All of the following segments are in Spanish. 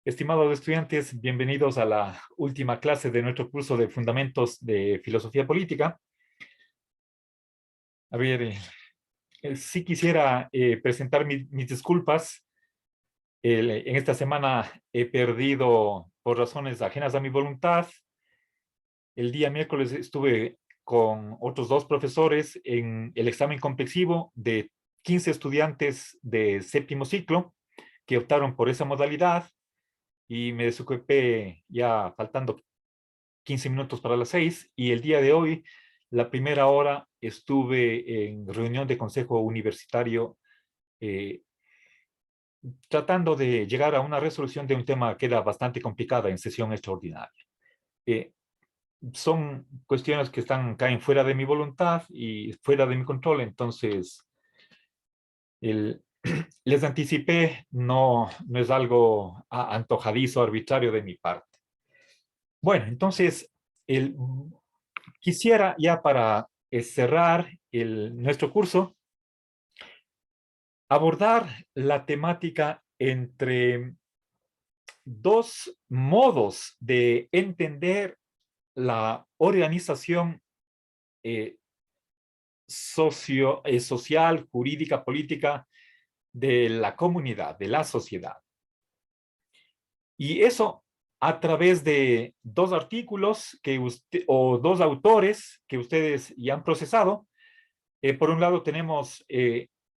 Estimados estudiantes, bienvenidos a la última clase de nuestro curso de Fundamentos de Filosofía Política. A ver, sí quisiera presentar mis disculpas. En esta semana he perdido, por razones ajenas a mi voluntad, el día miércoles estuve con otros dos profesores en el examen complexivo de 15 estudiantes de séptimo ciclo que optaron por esa modalidad y me desocupé ya faltando 15 minutos para las 6, y el día de hoy, la primera hora, estuve en reunión de consejo universitario eh, tratando de llegar a una resolución de un tema que era bastante complicada en sesión extraordinaria. Eh, Son cuestiones que caen fuera de mi voluntad y fuera de mi control, entonces el, les anticipé, no es algo antojadizo, arbitrario de mi parte. Bueno, entonces, quisiera ya para cerrar nuestro curso, abordar la temática entre dos modos de entender la organización eh, social, jurídica, política de la comunidad, de la sociedad. Y eso a través de dos artículos o dos autores que ustedes ya han procesado. Por un lado tenemos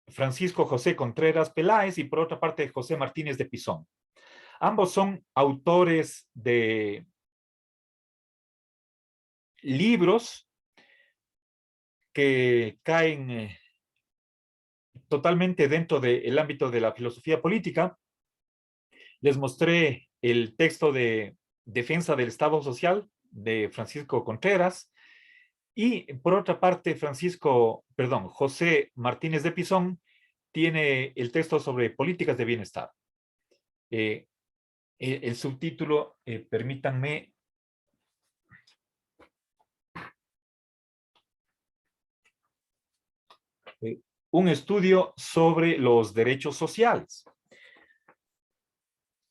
Francisco José Contreras Peláez y por otra parte José Martínez de Pisón. Ambos son autores de libros que caen totalmente dentro del ámbito de la filosofía política. Les mostré el texto de Defensa del Estado Social de Francisco Contreras y por otra parte José Martínez de Pisón tiene el texto sobre políticas de bienestar. El subtítulo, permítanme, un estudio sobre los derechos sociales.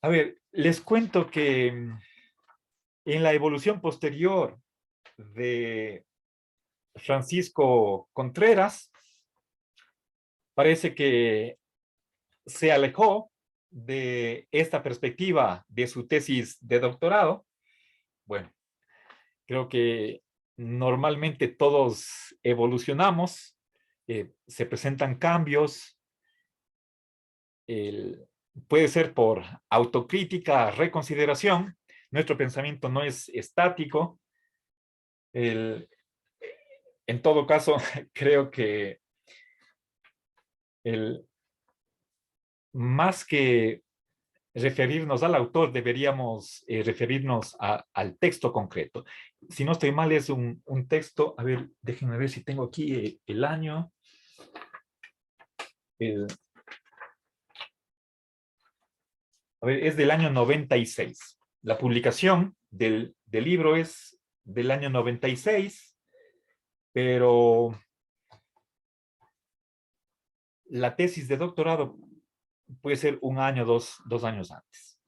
A ver, les cuento que en la evolución posterior de Francisco Contreras, parece que se alejó de esta perspectiva de su tesis de doctorado. Bueno, creo que normalmente todos evolucionamos, se presentan cambios, puede ser por autocrítica, reconsideración. Nuestro pensamiento no es estático. En todo caso, creo que más que referirnos al autor, deberíamos referirnos al texto concreto. Si no estoy mal, es un texto, a ver, déjenme ver si tengo aquí el año. A ver, es del año 96. La publicación del libro es del año 96, pero la tesis de doctorado puede ser un año, dos años antes.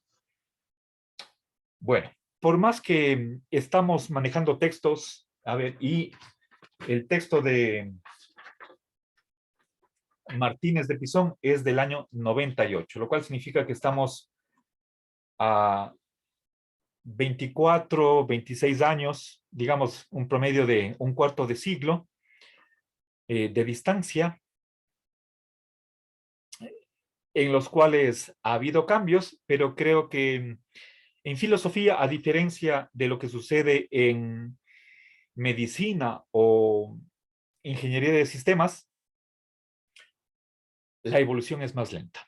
Bueno, por más que estamos manejando textos, a ver, y el texto de Martínez de Pisón es del año 98, lo cual significa que estamos a 24, 26 años, digamos un promedio de un cuarto de siglo de distancia, en los cuales ha habido cambios, pero creo que en filosofía, a diferencia de lo que sucede en medicina o ingeniería de sistemas, la evolución es más lenta.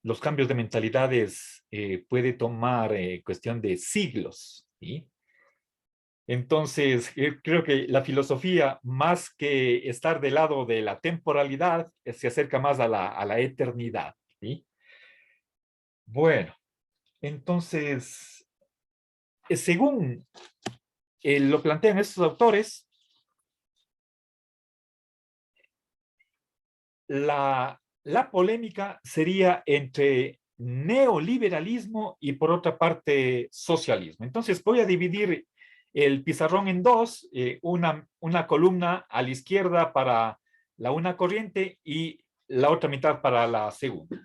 Los cambios de mentalidades puede tomar cuestión de siglos, ¿sí? Entonces, creo que la filosofía, más que estar del lado de la temporalidad, se acerca más a la eternidad, ¿sí? Bueno, entonces, según lo plantean estos autores, la polémica sería entre neoliberalismo y por otra parte socialismo. Entonces voy a dividir el pizarrón en dos, una columna a la izquierda para la una corriente y la otra mitad para la segunda.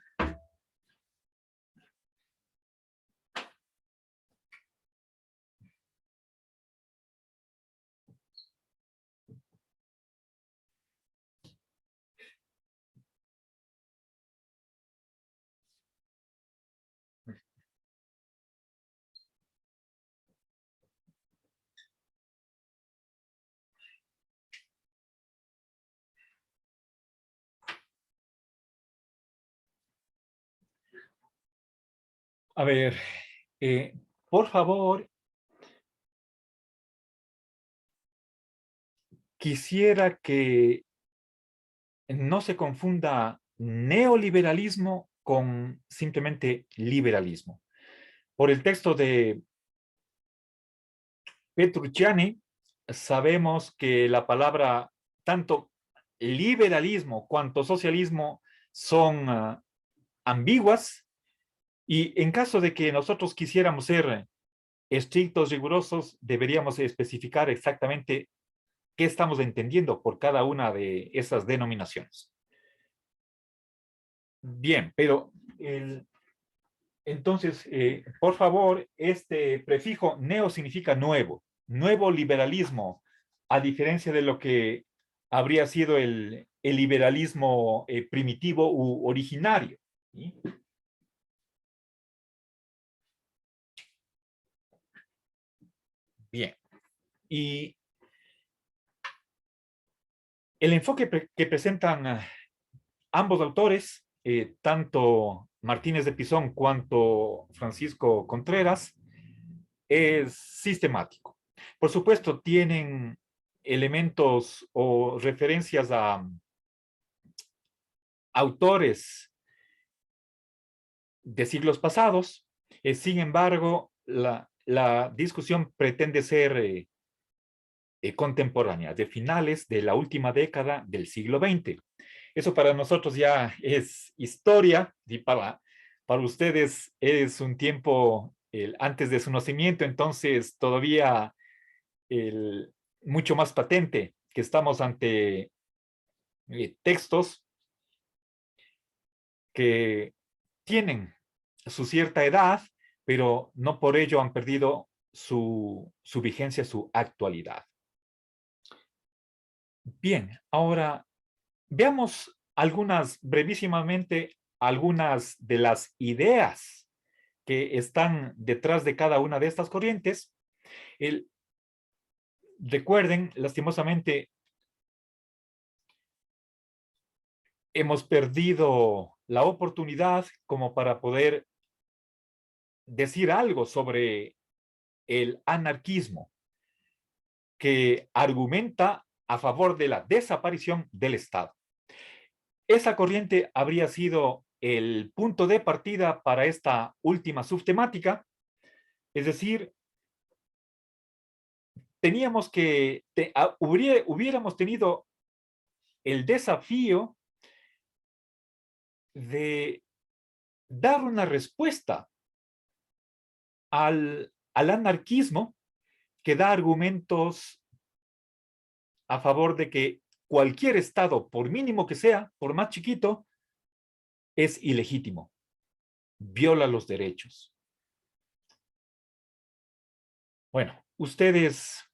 A ver, eh, por favor, quisiera que no se confunda neoliberalismo con simplemente liberalismo. Por el texto de Petrucciani, sabemos que la palabra tanto liberalismo cuanto socialismo son ambiguas y en caso de que nosotros quisiéramos ser estrictos, rigurosos, deberíamos especificar exactamente qué estamos entendiendo por cada una de esas denominaciones. Bien, pero entonces, por favor, este prefijo neo significa nuevo, nuevo liberalismo, a diferencia de lo que habría sido el liberalismo primitivo u originario. ¿Sí? Bien. Y el enfoque que presentan ambos autores, tanto Martínez de Pisón cuanto Francisco Contreras, es sistemático. Por supuesto, tienen elementos o referencias a autores de siglos pasados. Sin embargo, la discusión pretende ser contemporánea, de finales de la última década del siglo XX. Eso para nosotros ya es historia y para ustedes es un tiempo antes de su nacimiento, entonces todavía mucho más patente que estamos ante textos que tienen su cierta edad, pero no por ello han perdido su vigencia, su actualidad. Bien, ahora veamos brevísimamente, algunas de las ideas que están detrás de cada una de estas corrientes. Recuerden, lastimosamente, hemos perdido la oportunidad como para poder decir algo sobre el anarquismo, que argumenta a favor de la desaparición del Estado. Esa corriente habría sido el punto de partida para esta última subtemática, es decir, hubiéramos tenido el desafío de dar una respuesta al anarquismo que da argumentos a favor de que cualquier Estado, por mínimo que sea, por más chiquito, es ilegítimo, viola los derechos. Bueno, ustedes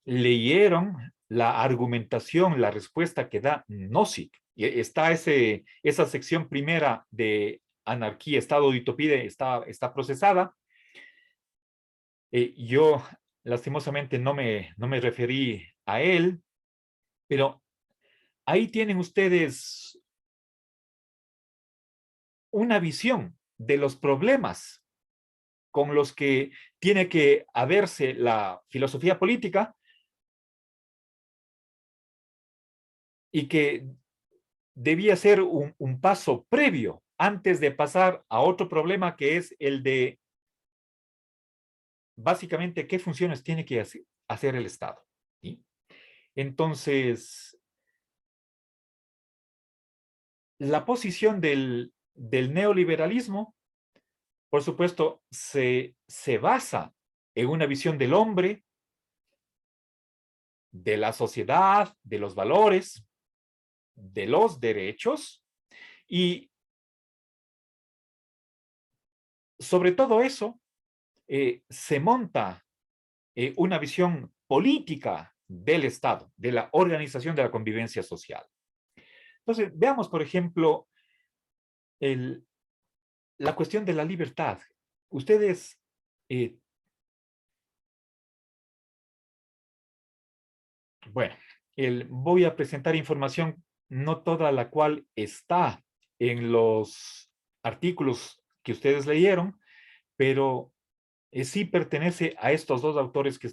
leyeron la argumentación, la respuesta que da Nozick. Está esa sección primera de anarquía, Estado de utopía, está procesada. Yo lastimosamente no me referí a él, pero ahí tienen ustedes una visión de los problemas con los que tiene que haberse la filosofía política y que debía ser un paso previo antes de pasar a otro problema que es el de básicamente qué funciones tiene que hacer el Estado. ¿Sí? Entonces, la posición del neoliberalismo, por supuesto, se basa en una visión del hombre, de la sociedad, de los valores, de los derechos, y sobre todo eso se monta una visión política del Estado, de la organización de la convivencia social. Entonces, veamos, por ejemplo, el, la cuestión de la libertad. Ustedes, eh, bueno, voy a presentar información, no toda la cual está en los artículos que ustedes leyeron, pero sí pertenece a estos dos autores que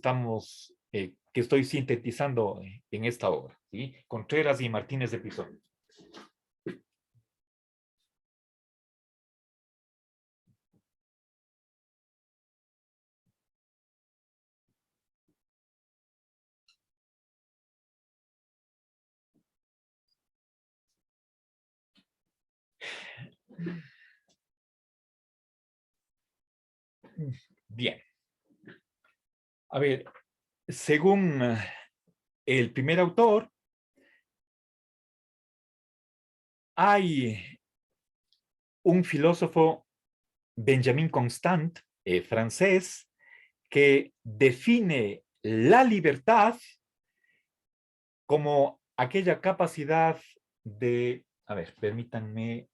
estoy sintetizando en esta obra, ¿sí? Contreras y Martínez de Pisón. Bien, a ver, según el primer autor, hay un filósofo, Benjamin Constant, francés, que define la libertad como aquella capacidad de, a ver, permítanme.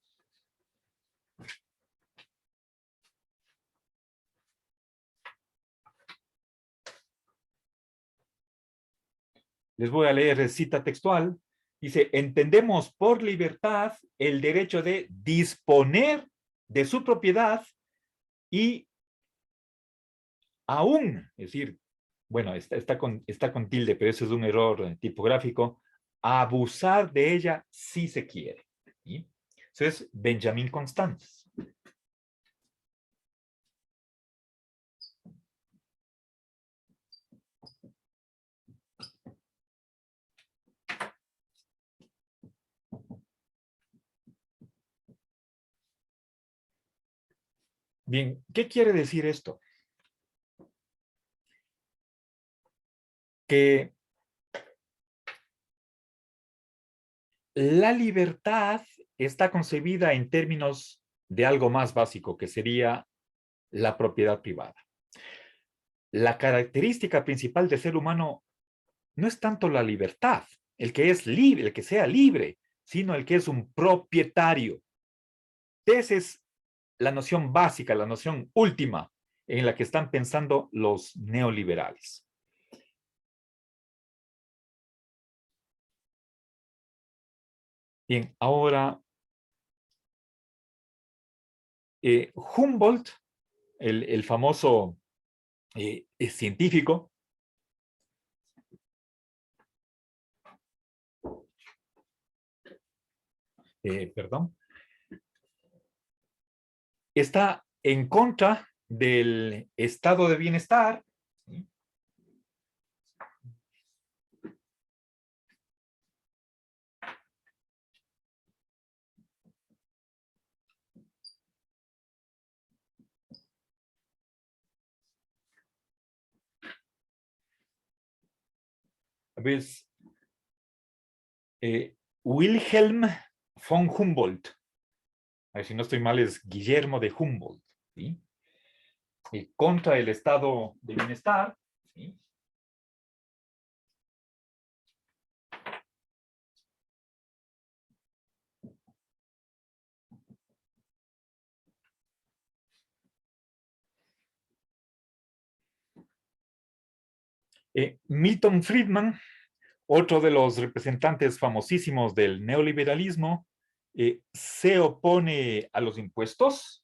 Les voy a leer cita textual. Dice, entendemos por libertad el derecho de disponer de su propiedad y aún, es decir, bueno, está con tilde, pero eso es un error tipográfico, abusar de ella si se quiere. ¿Sí? Eso es Benjamin Constant. Bien, ¿qué quiere decir esto? Que la libertad está concebida en términos de algo más básico, que sería la propiedad privada. La característica principal del ser humano no es tanto la libertad, el que es libre, el que sea libre, sino el que es un propietario. Esa es la noción básica, la noción última en la que están pensando los neoliberales. Bien, ahora Humboldt, el famoso científico, perdón, está en contra del estado de bienestar. ¿Sí? ¿Ves? Wilhelm von Humboldt, a ver si no estoy mal, es Guillermo de Humboldt, ¿sí? Contra el estado de bienestar, ¿sí? Milton Friedman, otro de los representantes famosísimos del neoliberalismo, se opone a los impuestos.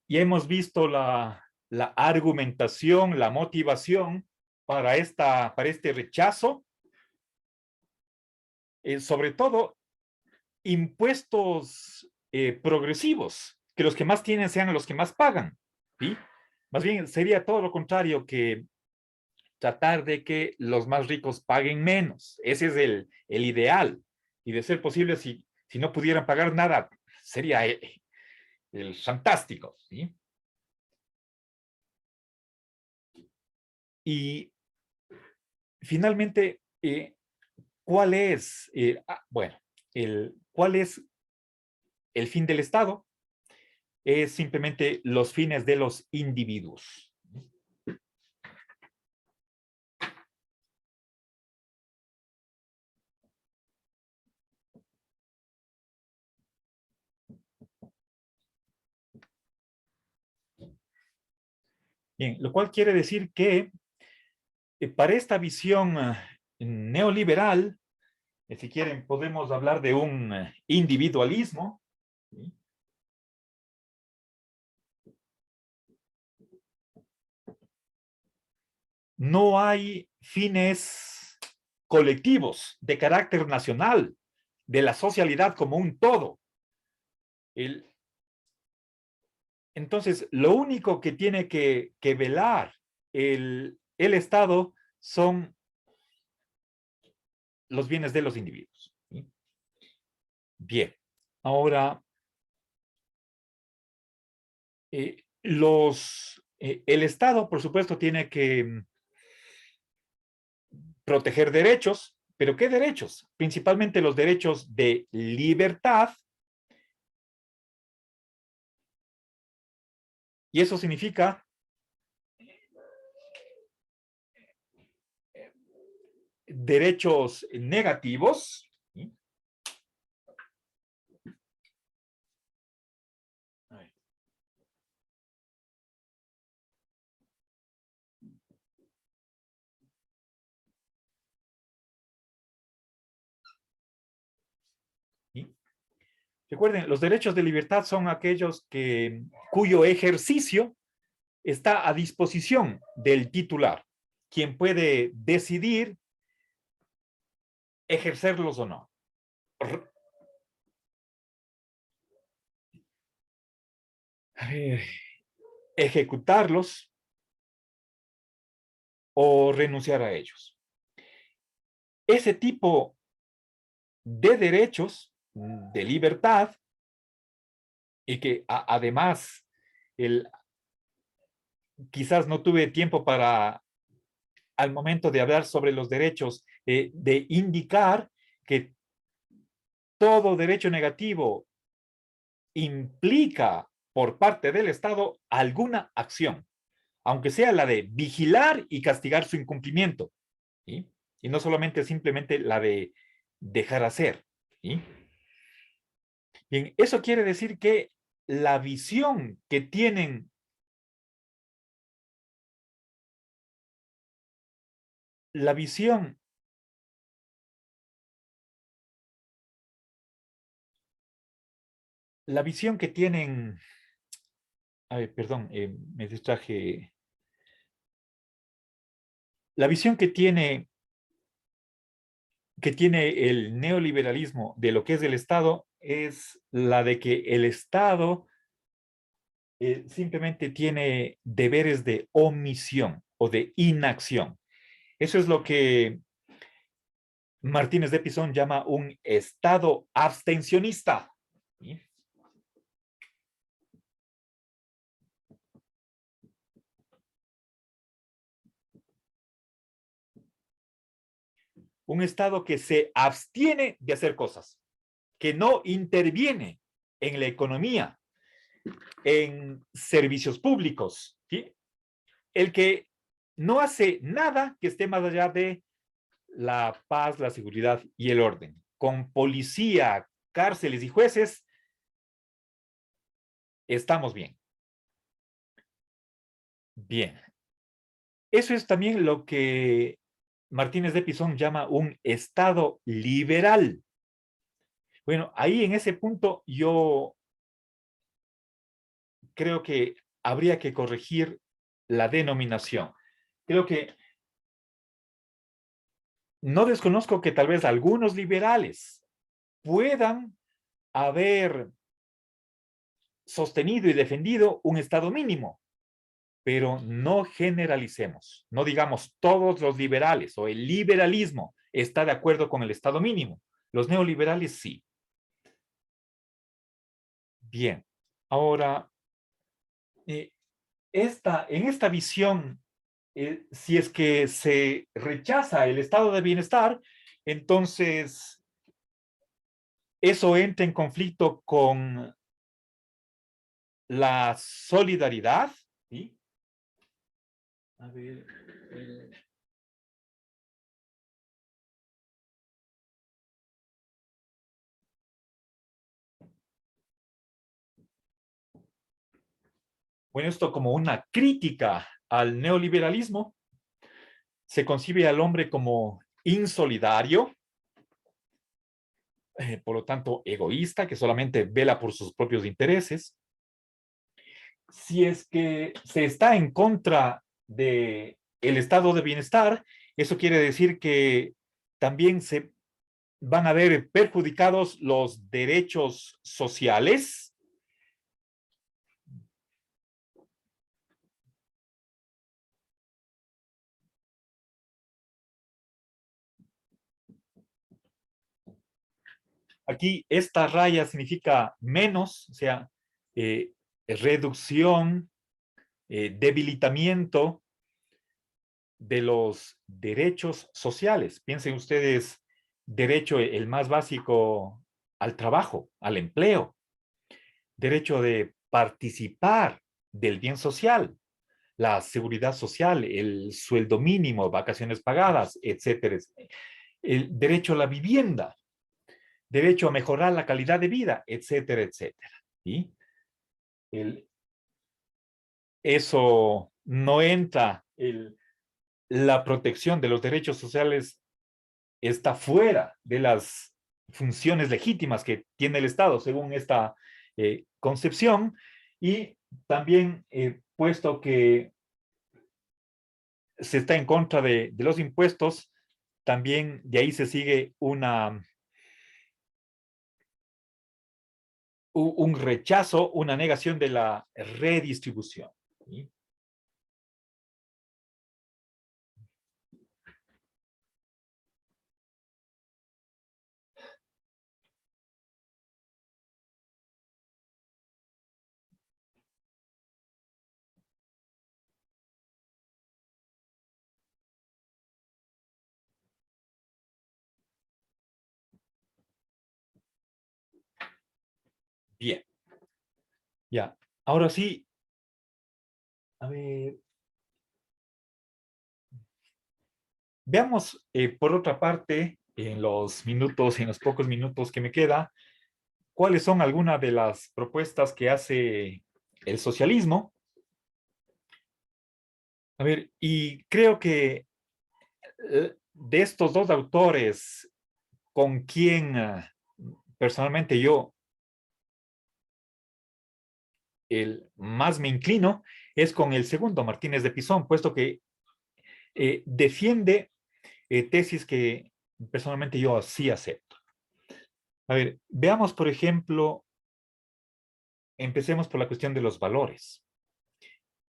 Y hemos visto la argumentación, la motivación para este rechazo. sobre todo impuestos progresivos, que los que más tienen sean los que más pagan, ¿sí? Más bien sería todo lo contrario, que tratar de que los más ricos paguen menos. Ese es el ideal. Y de ser posible, si no pudieran pagar nada, sería el fantástico, ¿sí? Y finalmente, ¿cuál es, bueno, cuál es el fin del Estado? Es simplemente los fines de los individuos. Bien, lo cual quiere decir que para esta visión neoliberal, si quieren, podemos hablar de un individualismo, ¿sí? No hay fines colectivos de carácter nacional, de la socialidad como un todo. Entonces, lo único que tiene que velar el Estado son los bienes de los individuos, ¿sí? Bien, ahora, el Estado, por supuesto, tiene que proteger derechos, pero ¿qué derechos? Principalmente los derechos de libertad, y eso significa derechos negativos, ¿sí? ¿Sí? Recuerden, los derechos de libertad son aquellos cuyo ejercicio está a disposición del titular, quien puede decidir ejercerlos o no, ejecutarlos o renunciar a ellos. Ese tipo de derechos de libertad, y que además quizás no tuve tiempo para, al momento de hablar sobre los derechos, de indicar que todo derecho negativo implica por parte del Estado alguna acción, aunque sea la de vigilar y castigar su incumplimiento, ¿sí? Y no solamente simplemente la de dejar hacer, ¿sí? Bien, eso quiere decir que la visión que tienen, la visión, la visión que tienen, ay, perdón, me distraje, la visión que tiene el neoliberalismo de lo que es el Estado es la de que el Estado simplemente tiene deberes de omisión o de inacción. Eso es lo que Martínez de Pisón llama un Estado abstencionista, ¿sí? Un Estado que se abstiene de hacer cosas, que no interviene en la economía, en servicios públicos, ¿sí? El que no hace nada que esté más allá de la paz, la seguridad y el orden. Con policía, cárceles y jueces, estamos bien. Bien. Eso es también lo que Martínez de Pisón llama un Estado liberal. Bueno, ahí en ese punto yo creo que habría que corregir la denominación. Creo que no desconozco que tal vez algunos liberales puedan haber sostenido y defendido un Estado mínimo, pero no generalicemos, no digamos todos los liberales o el liberalismo está de acuerdo con el Estado mínimo. Los neoliberales sí. Bien, ahora, eh, en esta visión, si es que se rechaza el estado de bienestar, entonces eso entra en conflicto con la solidaridad, ¿sí? A ver, eh, bueno, esto como una crítica al neoliberalismo, se concibe al hombre como insolidario, por lo tanto egoísta, que solamente vela por sus propios intereses. Si es que se está en contra de el estado de bienestar, eso quiere decir que también se van a ver perjudicados los derechos sociales. Aquí esta raya significa menos, o sea, eh, reducción, debilitamiento de los derechos sociales. Piensen ustedes, derecho el más básico al trabajo, al empleo, derecho de participar del bien social, la seguridad social, el sueldo mínimo, vacaciones pagadas, etcétera. El derecho a la vivienda, derecho a mejorar la calidad de vida, etcétera, etcétera. ¿Sí? El, eso no entra, la protección de los derechos sociales está fuera de las funciones legítimas que tiene el Estado, según esta concepción, y también puesto que se está en contra de los impuestos, también de ahí se sigue un rechazo, una negación de la redistribución. ¿Sí? Bien, ya. Ahora sí, a ver, veamos por otra parte, en los pocos minutos que me queda, cuáles son algunas de las propuestas que hace el socialismo. A ver, y creo que de estos dos autores, con quien personalmente yo el más me inclino, es con el segundo, Martínez de Pisón, puesto que defiende tesis que personalmente yo sí acepto. A ver, veamos, por ejemplo, empecemos por la cuestión de los valores.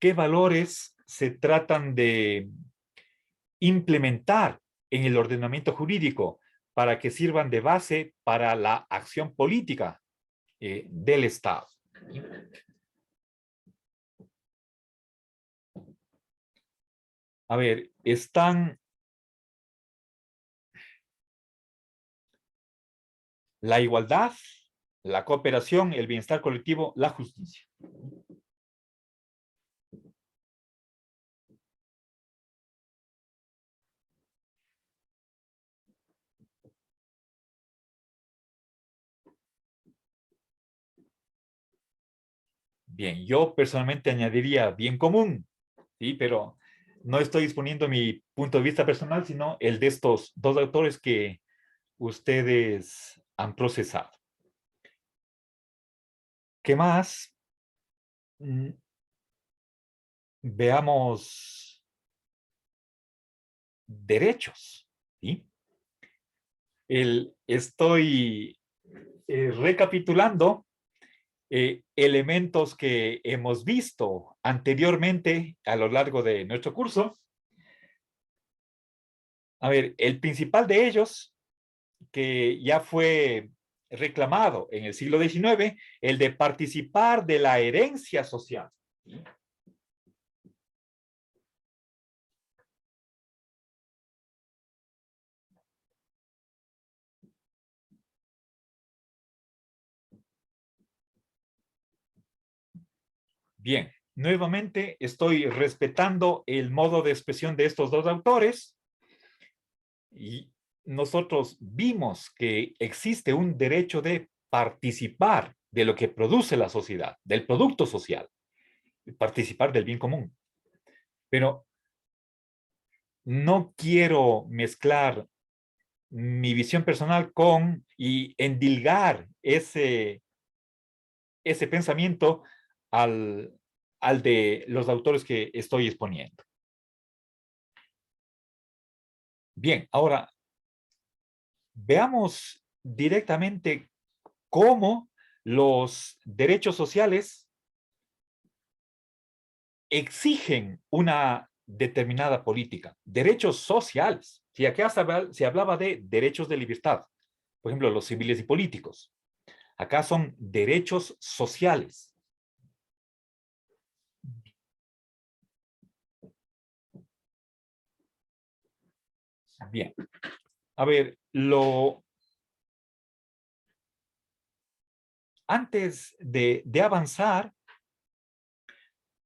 ¿Qué valores se tratan de implementar en el ordenamiento jurídico para que sirvan de base para la acción política del Estado? A ver, están la igualdad, la cooperación, el bienestar colectivo, la justicia. Bien, yo personalmente añadiría bien común, ¿sí? Pero no estoy exponiendo mi punto de vista personal, sino el de estos dos autores que ustedes han procesado. ¿Qué más? Mm, Veamos derechos, ¿sí? Estoy recapitulando elementos que hemos visto anteriormente a lo largo de nuestro curso. A ver, el principal de ellos, que ya fue reclamado en el siglo XIX, el de participar de la herencia social. Bien, nuevamente estoy respetando el modo de expresión de estos dos autores y nosotros vimos que existe un derecho de participar de lo que produce la sociedad, del producto social, participar del bien común. Pero no quiero mezclar mi visión personal con y endilgar ese pensamiento al, al de los autores que estoy exponiendo. Bien, ahora veamos directamente cómo los derechos sociales exigen una determinada política. Derechos sociales. Si acá se hablaba de derechos de libertad, por ejemplo, los civiles y políticos. Acá son derechos sociales. Bien. A ver, antes de avanzar,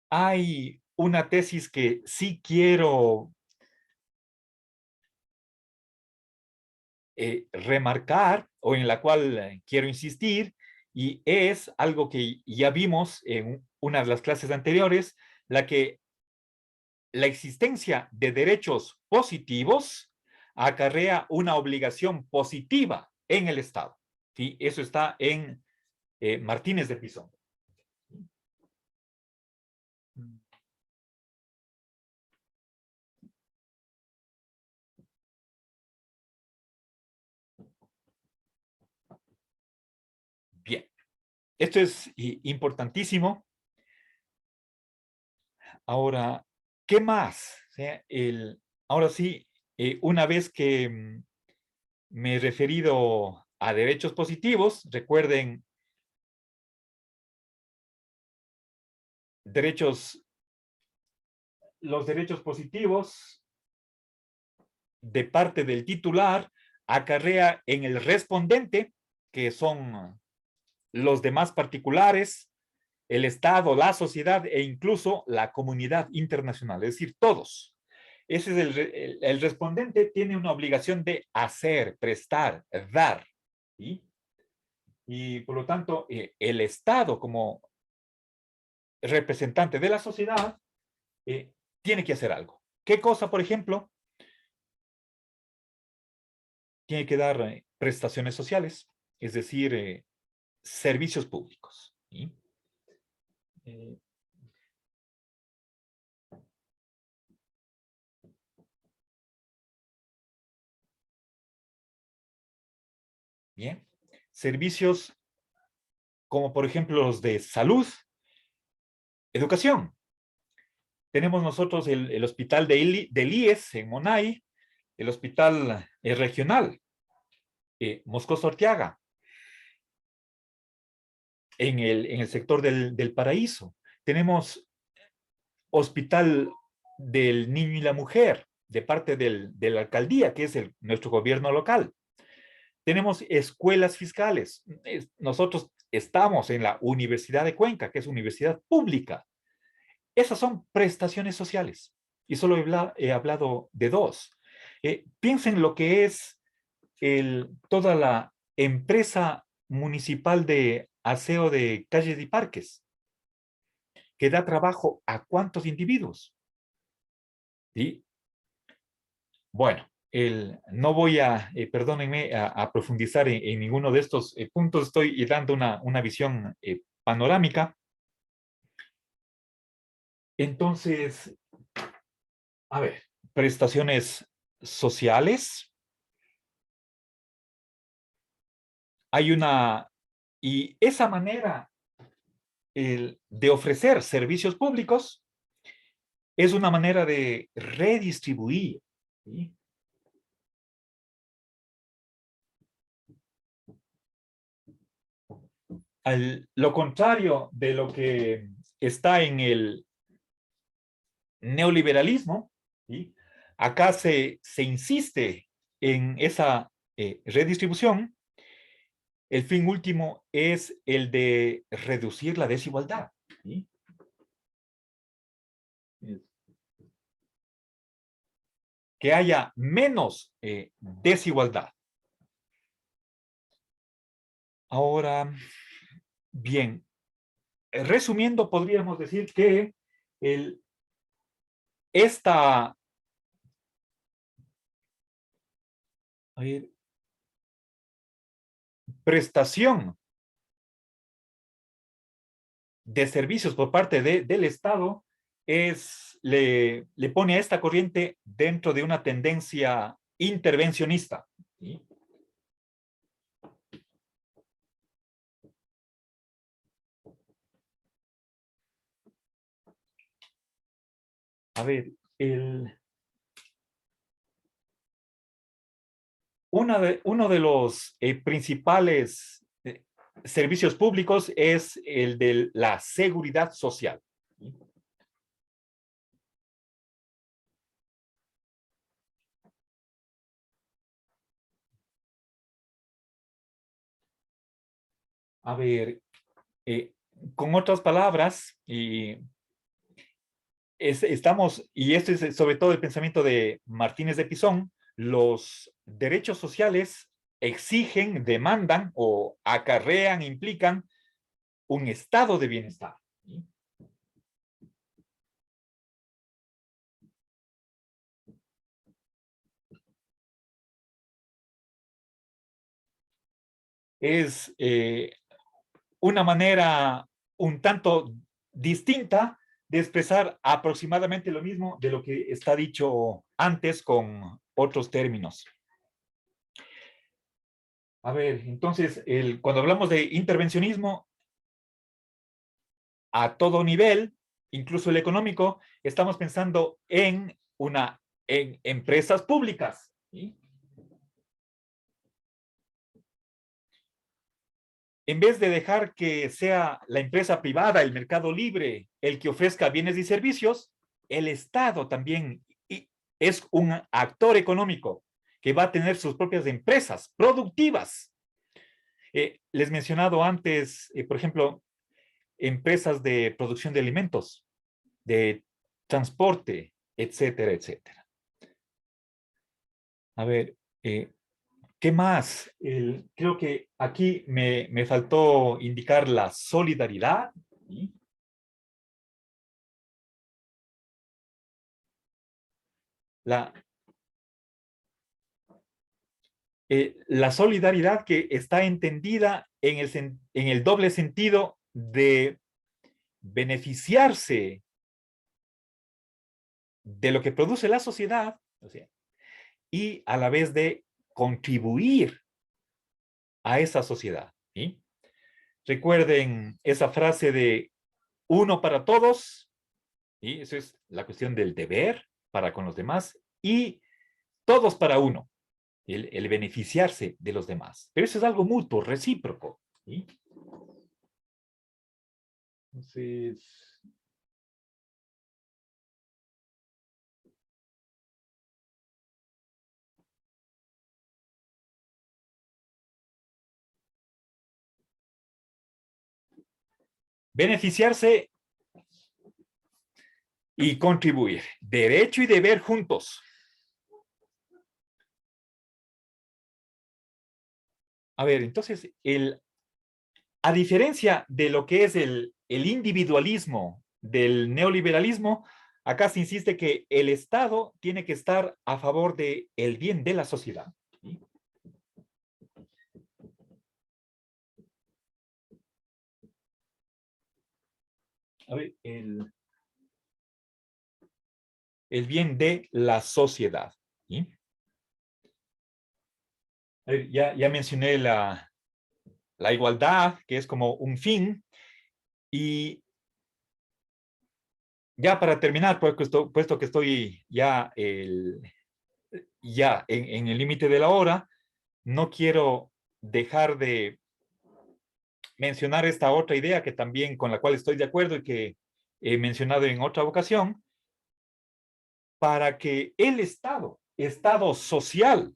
hay una tesis que sí quiero remarcar o en la cual quiero insistir, y es algo que ya vimos en una de las clases anteriores, la existencia de derechos positivos acarrea una obligación positiva en el Estado. ¿Sí? Eso está en Martínez de Pisón. Bien, esto es importantísimo. Ahora, ¿qué más? O sea, ahora sí, una vez que me he referido a derechos positivos, recuerden, los derechos positivos de parte del titular acarrea en el respondente, que son los demás particulares, el Estado, la sociedad e incluso la comunidad internacional, es decir, todos. Ese es el respondente tiene una obligación de hacer, prestar, dar. ¿Sí? Y por lo tanto, el Estado como representante de la sociedad tiene que hacer algo. ¿Qué cosa, por ejemplo? Tiene que dar prestaciones sociales, es decir, servicios públicos. ¿Sí? Eh, bien. Servicios como, por ejemplo, los de salud, educación. Tenemos nosotros el hospital del IES en Monay, el hospital regional, Moscoso Orteaga, en el sector del Paraíso. Tenemos hospital del niño y la mujer, de parte de la alcaldía, que es nuestro gobierno local. Tenemos escuelas fiscales. Nosotros estamos en la Universidad de Cuenca, que es universidad pública. Esas son prestaciones sociales. Y solo he hablado de dos. Piensen lo que es toda la empresa municipal de aseo de calles y parques, que da trabajo a cuántos individuos. ¿Sí? Bueno, no voy perdónenme, a profundizar en ninguno de estos puntos. Estoy dando una visión panorámica. Entonces, a ver, prestaciones sociales. hay una, y esa manera de ofrecer servicios públicos es una manera de redistribuir, ¿sí? Lo contrario de lo que está en el neoliberalismo, ¿sí? Acá se insiste en esa redistribución. El fin último es el de reducir la desigualdad, ¿sí? Que haya menos desigualdad. Ahora, bien, resumiendo, podríamos decir que el, esta a ver, prestación de servicios por parte del Estado le pone a esta corriente dentro de una tendencia intervencionista, ¿sí? A ver, uno de los principales servicios públicos es el de la seguridad social, ¿sí? A ver, eh, con otras palabras, estamos, y esto es sobre todo el pensamiento de Martínez de Pisón, los derechos sociales exigen, demandan o acarrean, implican un estado de bienestar, ¿sí? Es una manera un tanto distinta de expresar aproximadamente lo mismo de lo que está dicho antes con otros términos. A ver, entonces, cuando hablamos de intervencionismo a todo nivel, incluso el económico, estamos pensando en empresas públicas, ¿sí? En vez de dejar que sea la empresa privada, el mercado libre, el que ofrezca bienes y servicios, el Estado también es un actor económico que va a tener sus propias empresas productivas. Les he mencionado antes, por ejemplo, empresas de producción de alimentos, de transporte, etcétera, etcétera. A ver, ¿qué más? Creo que aquí me faltó indicar la solidaridad, ¿sí? La, la solidaridad que está entendida en el doble sentido de beneficiarse de lo que produce la sociedad, o sea, y a la vez de contribuir a esa sociedad, ¿sí? Recuerden esa frase de uno para todos, ¿sí? Eso es la cuestión del deber para con los demás, y todos para uno, el beneficiarse de los demás. Pero eso es algo mutuo, recíproco, ¿sí? Entonces, beneficiarse y contribuir. Derecho y deber juntos. A ver, entonces, a diferencia de lo que es el individualismo del neoliberalismo, acá se insiste que el Estado tiene que estar a favor del bien de la sociedad, ¿sí? A ver, el bien de la sociedad, ¿sí? A ver, ya mencioné la igualdad, que es como un fin. Y ya para terminar, puesto que estoy ya, en el límite de la hora, no quiero dejar de mencionar esta otra idea que también con la cual estoy de acuerdo y que he mencionado en otra ocasión, para que el Estado social,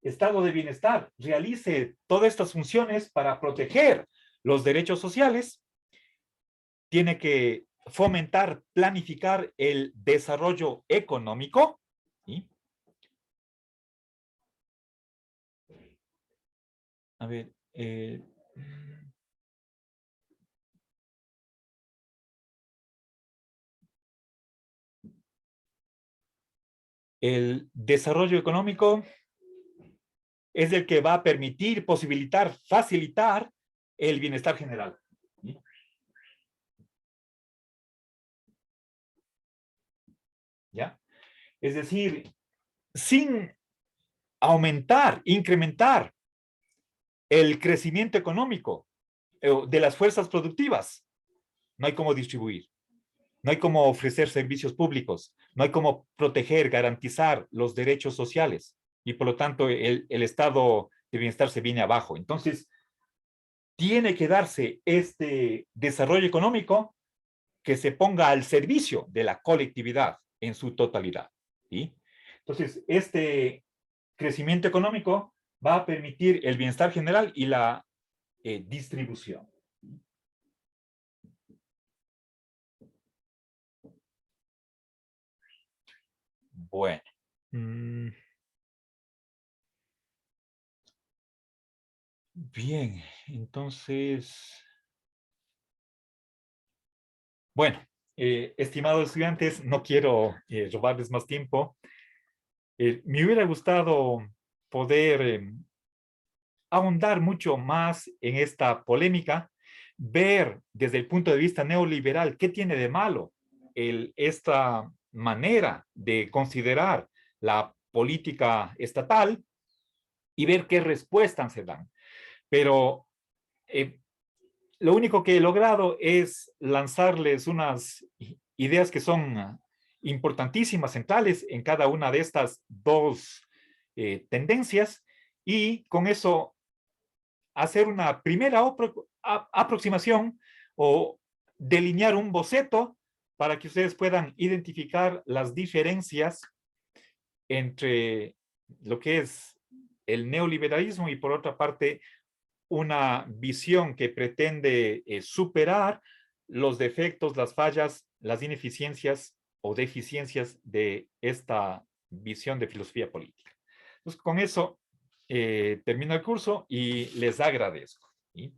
Estado de bienestar, realice todas estas funciones para proteger los derechos sociales, tiene que fomentar, planificar el desarrollo económico, ¿sí? A ver, el desarrollo económico es el que va a permitir, posibilitar, facilitar el bienestar general, ¿sí? ¿Ya? Es decir, sin aumentar, incrementar el crecimiento económico de las fuerzas productivas, no hay cómo distribuir, no hay cómo ofrecer servicios públicos, no hay cómo proteger, garantizar los derechos sociales y por lo tanto el estado de bienestar se viene abajo. Entonces, tiene que darse este desarrollo económico que se ponga al servicio de la colectividad en su totalidad, ¿sí? Entonces, este crecimiento económico va a permitir el bienestar general y la distribución. Bueno. Bien, entonces, bueno, estimados estudiantes, no quiero robarles más tiempo. Me hubiera gustado poder ahondar mucho más en esta polémica, ver desde el punto de vista neoliberal qué tiene de malo esta manera de considerar la política estatal y ver qué respuestas se dan. Pero eh, lo único que he logrado es lanzarles unas ideas que son importantísimas, centrales en cada una de estas dos tendencias y con eso hacer una primera aproximación o delinear un boceto para que ustedes puedan identificar las diferencias entre lo que es el neoliberalismo y por otra parte una visión que pretende superar los defectos, las fallas, las ineficiencias o deficiencias de esta visión de filosofía política. Entonces, con eso termino el curso y les agradezco. ¿Sí?